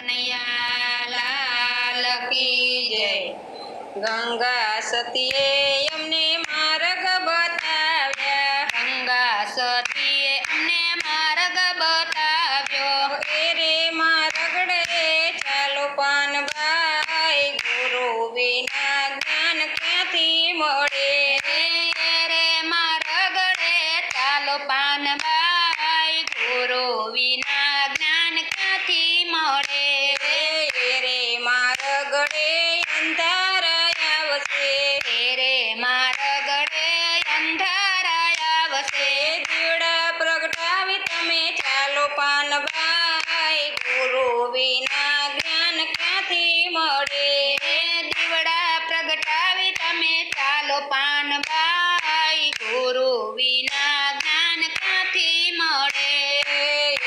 કનૈયા લાલ કી જય। ગંગા સતીએ અમને માર્ગ બતાવ્યા, ગંગા સતીએ અમને માર્ગ બતાવ્યો। એ રે મારગડે ચાલો પાનભાઈ, ગુરુ વિના જ્ઞાન ક્યાંથી મળે। એ રે મારગડે ચાલો પાનભાઈ, ગુરુ વિના જ્ઞાન ક્યાંથી મળે। એ રે મારગડે અંધારા આવશે, એ રે મારગડે અંધારા આવશે। દીવડા પ્રગટાવી તમે ચાલો પાનભાઈ, ગુરુ વિના જ્ઞાન ક્યાંથી મળે। દીવડા પ્રગટાવી તમે ચાલો પાનભાઈ, ગુરુ વિના જ્ઞાન ક્યાંથી મળે।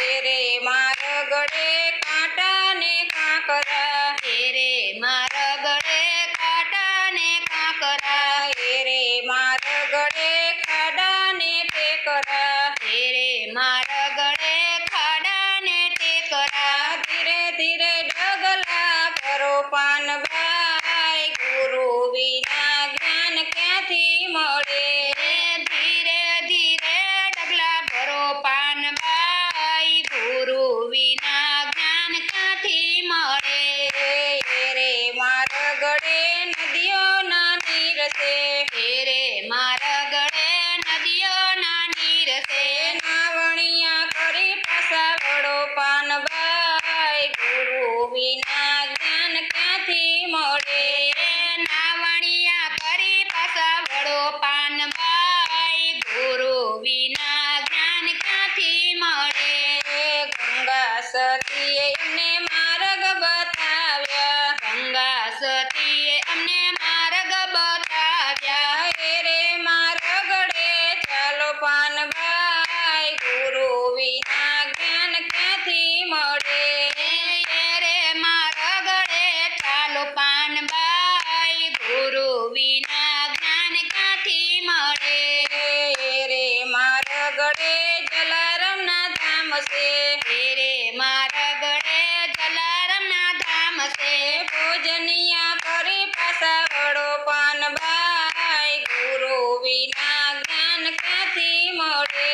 એ રે મારગડે કાંટા ને કાંકરા, એ રે મારગડે કાંટા ને કાંકરા। એ રે મારગડે ખાડા ને ટેકરા, એ રે મારગડે ખાડા ને ટેકરા। ધીરે ધીરે ડગલા ભરો પાનભાઈ, ગુરુ વિના જ્ઞાન ક્યાંથી મળે। ધીરે ધીરે ડગલા ભરો પાનભાઈ, ગુરુ વિના જ્ઞાન ક્યાંથી મળે। એ રે મારગડે નદીઓના નીર છે, એ રે મારગડે નદીઓના નીર છે। નાવણિયા કરી પાછા વળો પાનભાઈ, ગુરુ વિના જ્ઞાન ક્યાંથી મળે। નાવણિયા કરી પાછા વળો પાનભાઈ, ગુરુ વિના જ્ઞાન ક્યાંથી મળે। ગંગા સતીએ અમને માર્ગ બતાવ્યા, ગંગા સતીએ અમને માર્ગ બતાવ્યા। એ રે મારગડે ચાલો પાનભાઈ, ગુરુ વિના જ્ઞાન ક્યાંથી મળે। એ રે મારગડે ચાલો પાનભાઈ, ગુરુ વિના જ્ઞાન ક્યાંથી મળે। એ રે મારગડે જલારામના ધામ છે, એ રે મારગડે જલારામના ધામ છે। ભોજનિયા કરી પાછા વળો પાનભાઈ, ગુરુ વિના જ્ઞાન ક્યાંથી મળે।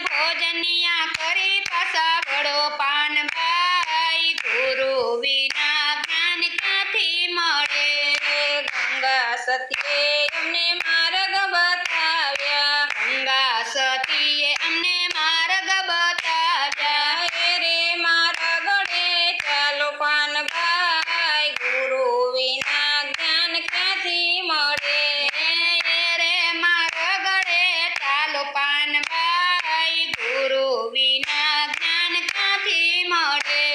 ભોજનિયા કરી પાછા વળો પાનભાઈ, ગુરુ વિના જ્ઞાન ક્યાંથી મળે। ગંગા સતીએ અમને માર્ગ બતાવ્યા, ગંગા સતીએ અમને માર્ગ બતાવ્યા। એ રે મારગડે ચાલો પાનભાઈ, ગુરુ વિના જ્ઞાન ક્યાંથી મળે। એ રે મારગડે ચાલો પાનભાઈ, ગુરુ વિના જ્ઞાન ક્યાંથી મળે।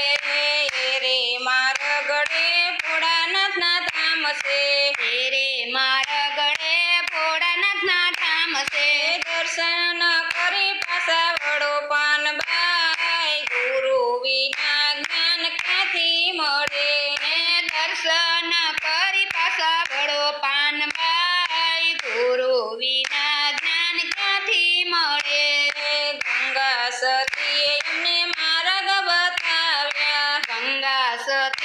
એ રે મારગડે ભોળાનાથના ધામ છે, એ રે મારગડે ભોળાનાથના ધામ છે। દર્શન કરી પાછા વળો પાનભાઈ, ગુરુ વિના જ્ઞાન ક્યાંથી મળે। દર્શન કરી પાછા વળો પાનભાઈ, ગુરુ વિના જ્ઞાન ક્યાંથી મળે। ગંગા સતીએ અમને માર્ગ બતાવ્યા, ગંગા સતી